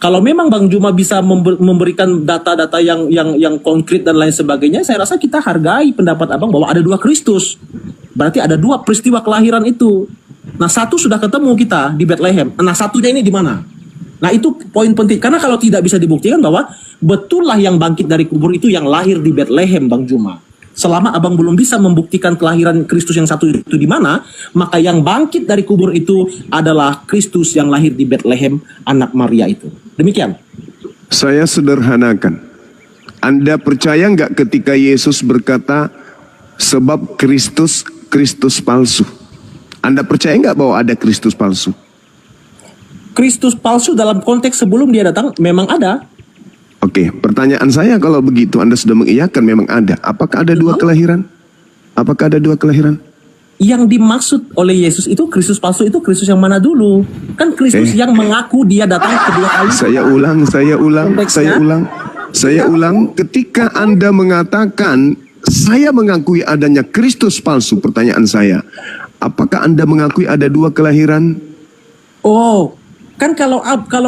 kalau memang Bang Juma bisa memberikan data-data yang konkret dan lain sebagainya, saya rasa kita hargai pendapat Abang bahwa ada dua Kristus. Berarti ada dua peristiwa kelahiran itu. Nah, satu sudah ketemu kita di Bethlehem. Nah, satunya ini di mana? Nah, itu poin penting. Karena kalau tidak bisa dibuktikan bahwa betullah yang bangkit dari kubur itu yang lahir di Bethlehem, Bang Juma. Selama Abang belum bisa membuktikan kelahiran Kristus yang satu itu di mana, maka yang bangkit dari kubur itu adalah Kristus yang lahir di Bethlehem, anak Maria itu. Demikian. Saya sederhanakan. Anda percaya nggak ketika Yesus berkata sebab Kristus palsu? Anda percaya nggak bahwa ada Kristus palsu? Kristus palsu dalam konteks sebelum dia datang memang ada. Oke, pertanyaan saya kalau begitu Anda sudah mengiyakan memang ada. Apakah ada dua kelahiran? Apakah ada dua kelahiran? Yang dimaksud oleh Yesus itu Kristus palsu itu Kristus yang mana dulu? Kan Kristus yang mengaku dia datang kedua kali. Saya ulang. Ketika Anda mengatakan saya mengakui adanya Kristus palsu, pertanyaan saya, apakah Anda mengakui ada dua kelahiran? Oh, kan kalau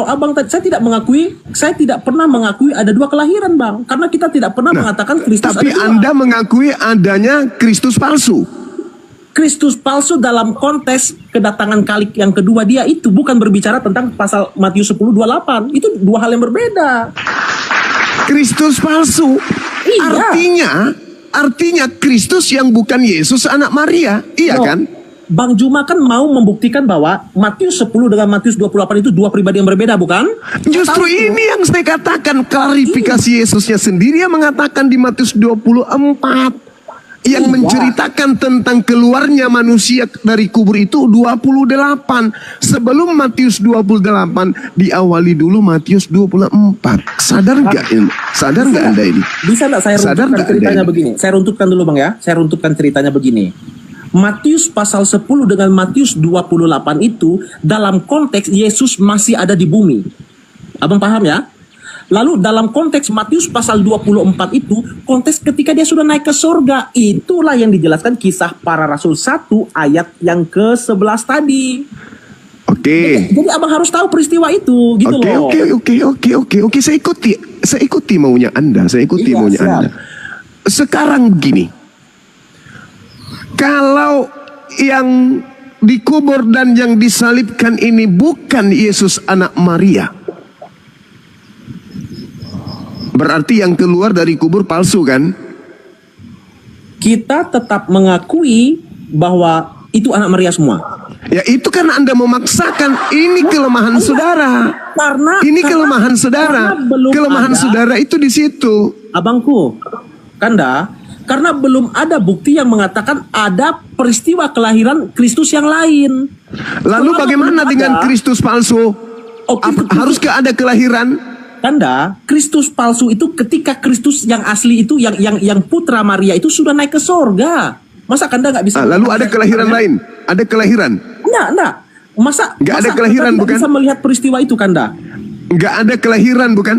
abang tadi saya tidak pernah mengakui ada dua kelahiran, Bang, karena kita tidak pernah mengatakan Kristus Tapi ada dua. Anda mengakui adanya Kristus palsu. Kristus palsu dalam konteks kedatangan kali yang kedua dia itu bukan berbicara tentang pasal Matius 10:28. Itu dua hal yang berbeda. Kristus palsu. Iya. Artinya Kristus yang bukan Yesus anak Maria. Iya No. kan? Bang Juma kan mau membuktikan bahwa Matius 10 dengan Matius 28 itu dua pribadi yang berbeda, bukan? Justru ini yang saya katakan, klarifikasi Yesusnya sendiri yang mengatakan di Matius 24. Yang menceritakan tentang keluarnya manusia dari kubur itu 28. Sebelum Matius 28 diawali dulu Matius 24. Sadar nggak Anda ini? Bisa nggak saya Sadar runtutkan nggak ceritanya Anda? begini? Saya runtutkan dulu, Bang, ya. Saya runtutkan ceritanya begini. Matius pasal 10 dengan Matius 28 itu dalam konteks Yesus masih ada di bumi. Abang paham ya? Lalu dalam konteks Matius pasal 24 itu konteks ketika dia sudah naik ke surga. Itulah yang dijelaskan Kisah Para Rasul 1 ayat yang ke-11 tadi. Oke. Jadi abang harus tahu peristiwa itu gitu loh. Oke. Saya ikuti maunya Anda. Iya, Maunya siap. Anda. Sekarang begini. Kalau yang dikubur dan yang disalibkan ini bukan Yesus anak Maria, berarti yang keluar dari kubur palsu kan? Kita tetap mengakui bahwa itu anak Maria semua. Ya itu kan Anda memaksakan. Ini kelemahan saudara. Kelemahan saudara. Kelemahan saudara itu di situ. Abangku, Kanda, karena belum ada bukti yang mengatakan ada peristiwa kelahiran Kristus yang lain. Lalu Selama bagaimana belum dengan ada- Kristus palsu? Haruskah ada kelahiran? Kanda, Kristus palsu itu ketika Kristus yang asli itu yang putra Maria itu sudah naik ke sorga. Masa Kanda nggak bisa? Lalu ada kelahiran lain? Ada kelahiran? Enggak. Masa Nggak ada masa kelahiran, Kanda nggak bukan? bisa melihat peristiwa itu, Kanda? Nggak ada kelahiran bukan?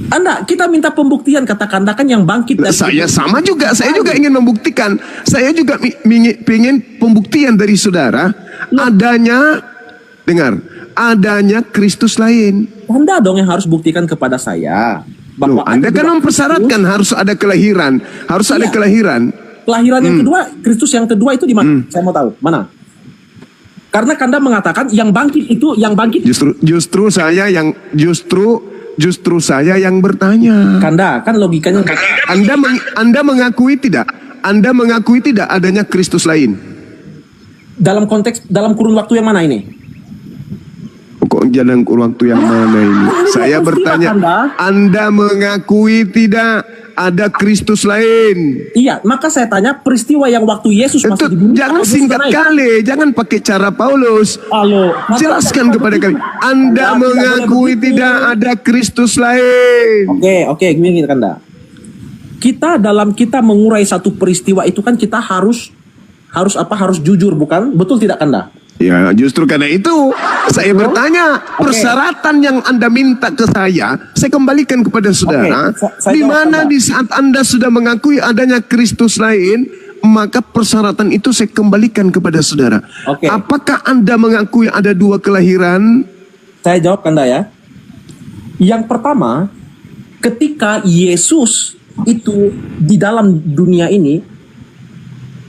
Anda, kita minta pembuktian, kata Kanda kan yang bangkit dari Saya kubur. sama juga. Saya juga ingin membuktikan. Saya juga ingin pembuktian dari saudara adanya Kristus lain. Anda dong yang harus buktikan kepada saya bahwa Anda kan mempersyaratkan harus ada kelahiran, ada Iya. kelahiran. kelahiran yang kedua, Kristus yang kedua itu di mana? Saya mau tahu mana? Karena Kanda mengatakan yang bangkit. Justru saya yang bertanya. Kanda kan logikanya Anda mengakui tidak? Anda mengakui tidak adanya Kristus lain? dalam kurun waktu yang mana ini? Kok jalan waktu yang mana ini? Saya bertanya, Anda mengakui tidak ada Kristus lain? Iya, maka saya tanya peristiwa yang waktu Yesus masih di bumi. Jangan atau singkat sudah naik? kali, jangan pakai cara Paulus. Halo, Jelaskan kepada kami. Anda mengakui tidak ada Kristus lain? Oke, gini Kanda. Dalam kita mengurai satu peristiwa itu kan kita harus jujur, bukan? Betul tidak, Kanda? Ya, justru karena itu saya bertanya, persyaratan yang Anda minta ke saya kembalikan kepada saudara. Saya Di jawab, mana Anda. di saat Anda sudah mengakui adanya Kristus lain, maka persyaratan itu saya kembalikan kepada saudara. Oke. Apakah Anda mengakui ada dua kelahiran? Saya jawab, Kanda, ya. Yang pertama, ketika Yesus itu di dalam dunia ini,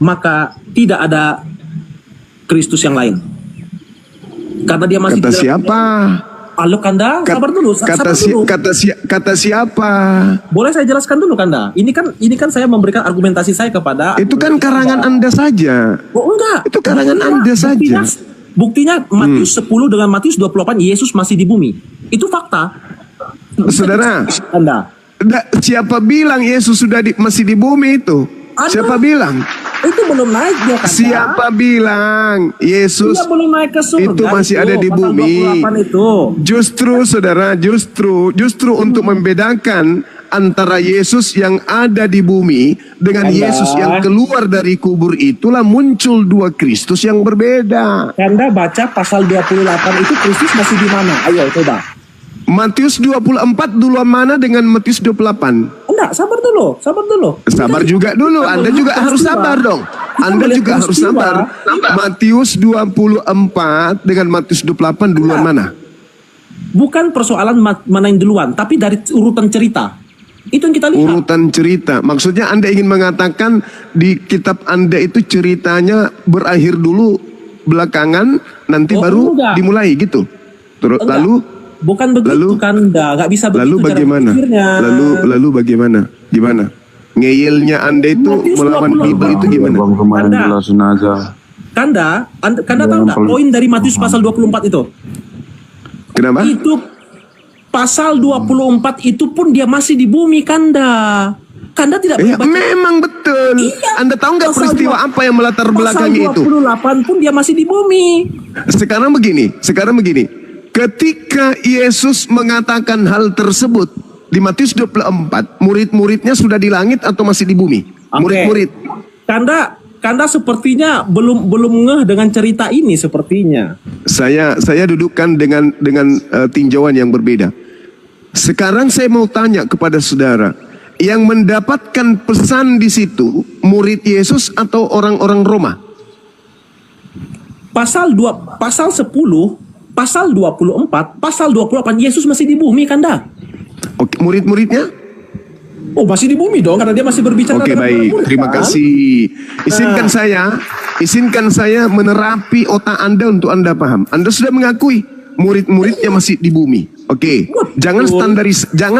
maka tidak ada Kristus yang lain. Karena dia masih Kata di dalam- siapa? Halo, Kanda, sabar dulu. Kata siapa? Boleh saya jelaskan dulu, Kanda? Ini kan saya memberikan argumentasi saya kepada. Itu kan karangan Anda saja. Oh, enggak. Itu karangan Anda saja. Buktinya Matius 10 dengan Matius 28 Yesus masih di bumi. Itu fakta. Saudara, Anda. siapa bilang Yesus sudah masih di bumi itu? Ada. Siapa bilang? Itu belum naik dia kan? Siapa bilang Yesus Dia belum naik ke surga. itu masih ada di pasal bumi? 28 itu. Justru saudara, justru untuk membedakan antara Yesus yang ada di bumi dengan Anda. Yesus yang keluar dari kubur, itulah muncul dua Kristus yang berbeda. Anda baca pasal 28 itu Kristus masih di mana? Ayo coba. Matius 24 duluan mana dengan Matius 28? Enggak, sabar dulu. Sabar juga dulu, Anda juga harus sabar dong. Anda juga harus sabar. Matius 24 dengan Matius 28 duluan mana? Bukan persoalan mana yang duluan, tapi dari urutan cerita. Itu yang kita lihat. Urutan cerita. Maksudnya Anda ingin mengatakan di kitab Anda itu ceritanya berakhir dulu belakangan, nanti Oh, baru enggak. dimulai gitu. Terus Enggak. lalu Bukan begitu kan, nggak bisa begitu. lalu cara bagaimana? berpikirnya. Lalu bagaimana? Gimana? Ngeyelnya Anda itu Matius melawan 28. Bible itu gimana? Bang kemarin Anda. jelasin aja. Kanda tahu nggak poin dari Matius pasal 24 itu? Kenapa? Itu pasal 24 itu pun dia masih di bumi, Kanda. Kanda tidak Ya, boleh baca. memang betul. Iya. Anda tahu nggak Pasal peristiwa dua- apa yang melatar belakangi itu? Pasal 28 pun dia masih di bumi. Sekarang begini. Ketika Yesus mengatakan hal tersebut di Matius 24, murid-muridnya sudah di langit atau masih di bumi? Oke. Murid-murid. Kanda sepertinya belum ngeh dengan cerita ini sepertinya. Saya dudukkan dengan tinjauan yang berbeda. Sekarang saya mau tanya kepada saudara, yang mendapatkan pesan di situ murid Yesus atau orang-orang Roma? Pasal 10, pasal 24, pasal 28 Yesus masih di bumi, Kanda. Oke, murid-muridnya? Oh, masih di bumi dong karena dia masih berbicara Oke, dengan baik. murid, Terima kan? kasih. Izinkan saya menerapi otak Anda untuk Anda paham. Anda sudah mengakui murid-muridnya masih di bumi. Oke. Jangan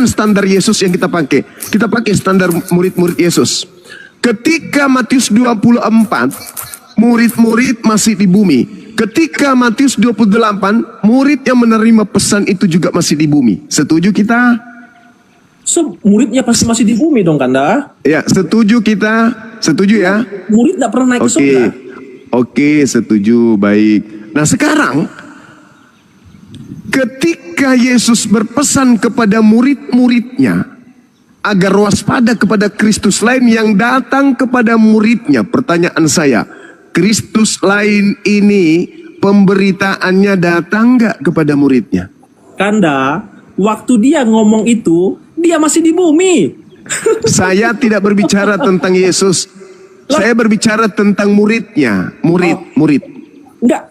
standar Yesus yang kita pakai. Kita pakai standar murid-murid Yesus. Ketika Matius 24, murid-murid masih di bumi. Ketika Matius 28, murid yang menerima pesan itu juga masih di bumi. Setuju kita? Muridnya pasti masih di bumi dong, Kanda. Ya, setuju kita. Setuju ya? Murid tidak pernah naik ke Oke, surga. oke, setuju, baik. Nah sekarang, ketika Yesus berpesan kepada murid-muridnya agar waspada kepada Kristus lain yang datang kepada muridnya, pertanyaan saya, Kristus lain ini pemberitaannya datang nggak kepada muridnya? Kanda, waktu dia ngomong itu, dia masih di bumi. Saya tidak berbicara tentang Yesus, saya berbicara tentang muridnya, murid. Enggak.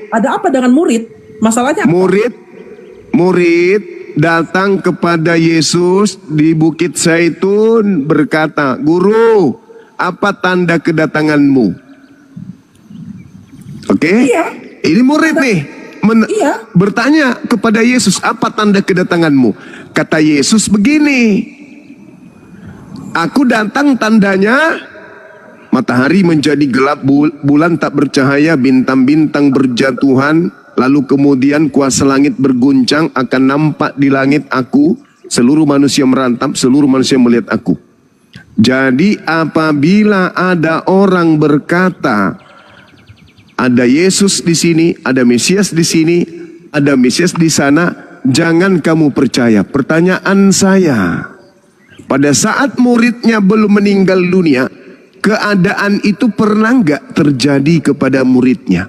Ada apa dengan murid? Masalahnya apa? Murid datang kepada Yesus di Bukit Zaitun berkata, "Guru, apa tanda kedatanganmu?" Oke? Iya. Ini murid nih. Iya. Bertanya kepada Yesus, "Apa tanda kedatanganmu?" Kata Yesus begini, "Aku datang tandanya matahari menjadi gelap, bulan tak bercahaya, bintang-bintang berjatuhan, lalu kemudian kuasa langit berguncang, akan nampak di langit aku, seluruh manusia merantap, seluruh manusia melihat aku." Jadi apabila ada orang berkata, ada Yesus di sini, ada Mesias di sini, ada Mesias di sana, jangan kamu percaya. Pertanyaan saya, pada saat muridnya belum meninggal dunia, keadaan itu pernah nggak terjadi kepada muridnya?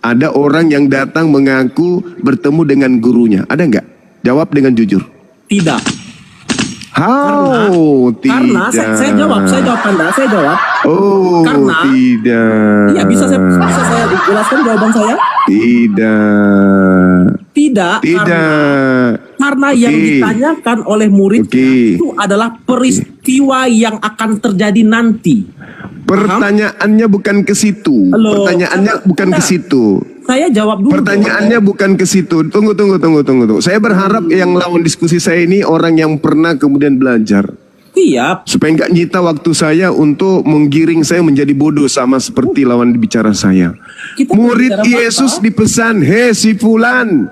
Ada orang yang datang mengaku bertemu dengan gurunya, ada nggak? Jawab dengan jujur. Tidak. Tidak. Karena saya jawab Kanda, saya jawab. Oh, Karena- tidak. Iya, bisa saya jelaskan jawaban saya? Tidak. Karena yang Oke. ditanyakan oleh muridnya Oke. itu adalah peristiwa yang akan terjadi nanti. Pertanyaannya bukan ke situ. Halo. Pertanyaannya bukan ke Anda- situ. Saya jawab dulu. Pertanyaannya bukan ke situ. Tunggu. Saya berharap yang lawan diskusi saya ini orang yang pernah kemudian belajar. Siap. Supaya nggak nyita waktu saya untuk menggiring saya menjadi bodoh sama seperti lawan bicara saya. Kita Murid berbicara Yesus fakta. dipesan, "Hei si fulan,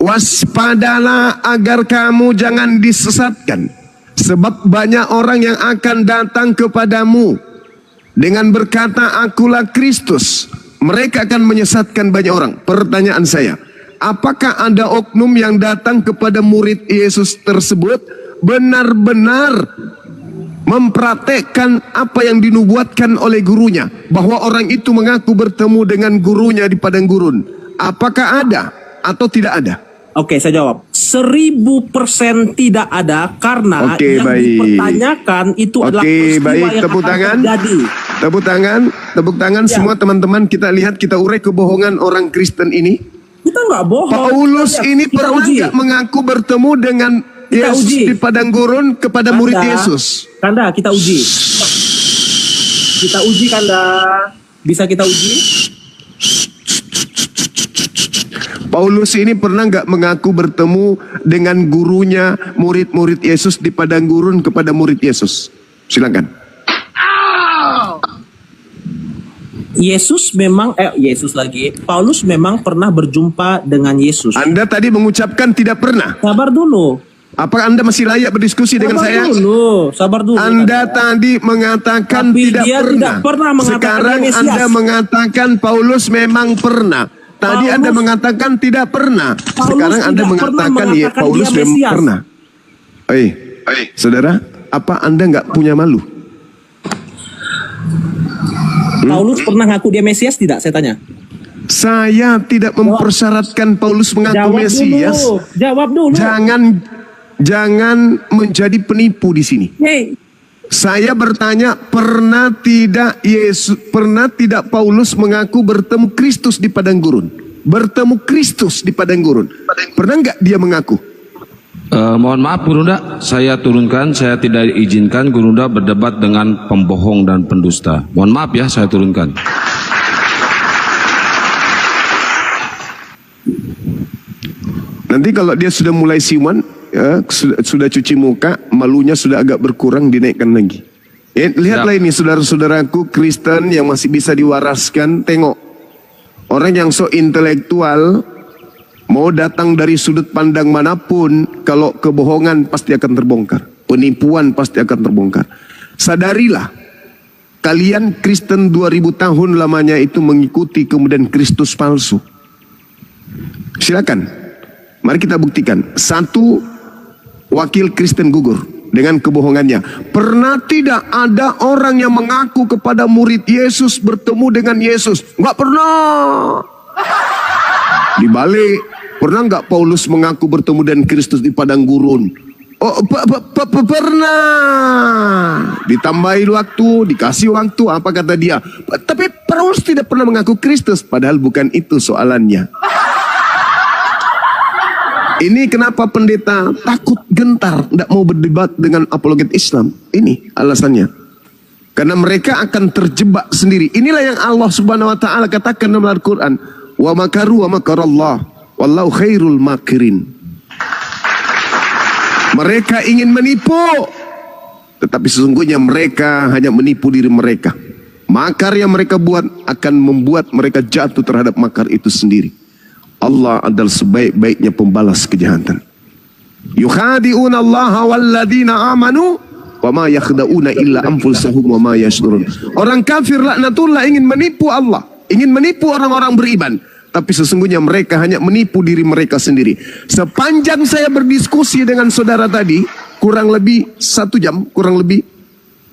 Waspadalah agar kamu jangan disesatkan, sebab banyak orang yang akan datang kepadamu dengan berkata, akulah Kristus. Mereka akan menyesatkan banyak orang. Pertanyaan saya, apakah ada oknum yang datang kepada murid Yesus tersebut benar-benar mempraktekkan apa yang dinubuatkan oleh gurunya, bahwa orang itu mengaku bertemu dengan gurunya di padang gurun? Apakah ada atau tidak ada? Oke, saya jawab. 1000% tidak ada, karena Oke, yang baik. dipertanyakan itu adalah Oke, peristiwa baik, yang tepuk akan tangan. terjadi. Tepuk tangan Ya. semua teman-teman, kita lihat, kita urai kebohongan orang Kristen ini. Kita nggak bohong. Paulus Kita ini kita pernah uji. nggak mengaku bertemu dengan Kita Yesus uji. di padang gurun kepada murid Yesus? Kanda, kita uji. Kita uji, Kanda. Bisa kita uji? Paulus ini pernah nggak mengaku bertemu dengan gurunya, murid-murid Yesus di padang gurun kepada murid Yesus? Silakan. Paulus memang pernah berjumpa dengan Yesus. Anda tadi mengucapkan tidak pernah. Sabar dulu. Apa Anda masih layak berdiskusi dengan saya? Sabar dulu. Anda tadi mengatakan Tapi tidak dia pernah. tidak pernah mengatakan Sekarang dia Mesias. Anda mengatakan Paulus memang pernah. Tadi Paulus- Anda mengatakan tidak pernah. Paulus Sekarang Anda tidak pernah mengatakan ya mengatakan Paulus dia memang Mesias. pernah. Saudara, apa Anda nggak punya malu? Paulus pernah ngaku dia Mesias tidak? Saya tanya. Saya tidak mempersyaratkan Paulus mengaku Mesias. Jawab dulu. Jangan menjadi penipu di sini. Hey, Saya bertanya, pernah tidak Paulus mengaku bertemu Kristus di padang gurun? Bertemu Kristus di padang gurun. Pernah nggak dia mengaku? Mohon maaf Gurunda, saya turunkan, saya tidak izinkan Gurunda berdebat dengan pembohong dan pendusta. Mohon maaf ya, saya turunkan. Nanti kalau dia sudah mulai siuman, ya, sudah cuci muka, malunya sudah agak berkurang, dinaikkan lagi. Lihatlah ini saudara-saudaraku Kristen yang masih bisa diwaraskan. Tengok, orang yang so intelektual, mau datang dari sudut pandang manapun, kalau kebohongan pasti akan terbongkar, penipuan pasti akan terbongkar. Sadarilah, kalian Kristen 2000 tahun lamanya itu mengikuti kemudian Kristus palsu. Silakan, mari kita buktikan. Satu, wakil Kristen gugur dengan kebohongannya. Pernah tidak ada orang yang mengaku kepada murid Yesus bertemu dengan Yesus? Enggak pernah. Dibalik, pernah nggak Paulus mengaku bertemu dengan Kristus di padang gurun? Oh, pernah. Ditambahi waktu, dikasih waktu, apa kata dia? Tapi Paulus tidak pernah mengaku Kristus, padahal bukan itu soalannya. Ini kenapa pendeta takut, gentar, tidak mau berdebat dengan apologet Islam? Ini alasannya. Karena mereka akan terjebak sendiri. Inilah yang Allah Subhanahu wa taala katakan dalam Al-Qur'an, "Wa makaru wa makarallah, wallahu khairul makirin." Mereka ingin menipu, tetapi sesungguhnya mereka hanya menipu diri mereka. Makar yang mereka buat akan membuat mereka jatuh terhadap makar itu sendiri. Allah adalah sebaik-baiknya pembalas kejahatan. Yukhadi'una Allah walladzina amanu wa ma yakhda'una illa anfusahum wa ma yash'urun. Orang kafir laknatullah ingin menipu Allah, ingin menipu orang-orang beriman, tapi sesungguhnya mereka hanya menipu diri mereka sendiri. Sepanjang saya berdiskusi dengan saudara tadi, kurang lebih 1 jam, kurang lebih,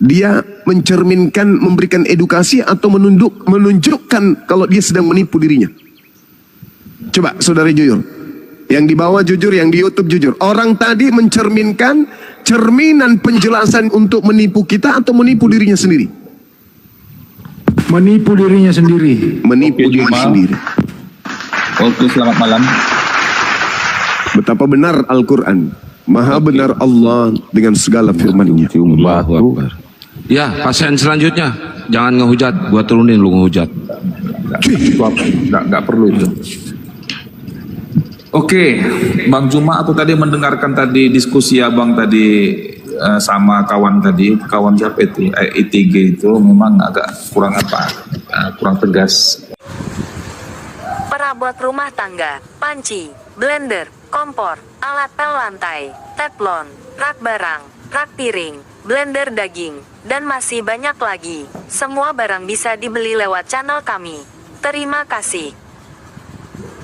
dia mencerminkan, memberikan edukasi atau menunjukkan kalau dia sedang menipu dirinya. Coba saudara jujur, yang di bawah jujur, yang di YouTube jujur. Orang tadi mencerminkan cerminan penjelasan untuk menipu kita atau menipu dirinya sendiri? Menipu dirinya sendiri. Menipu Oke, diri Juma. sendiri. Oke, selamat malam. Betapa benar Al-Quran, maha benar Allah dengan segala firman-Nya. Allahu Akbar. Ya, pasien selanjutnya, jangan ngehujat, gua turunin lu ngehujat. Nggak perlu itu. Oke, Bang Juma, aku tadi mendengarkan tadi diskusi abang tadi sama kawan tadi, kawan siapa itu, ITG itu memang agak kurang kurang tegas. Perabot rumah tangga, panci, blender, kompor, alat pel lantai, teflon, rak barang, rak piring, blender daging, dan masih banyak lagi. Semua barang bisa dibeli lewat channel kami. Terima kasih.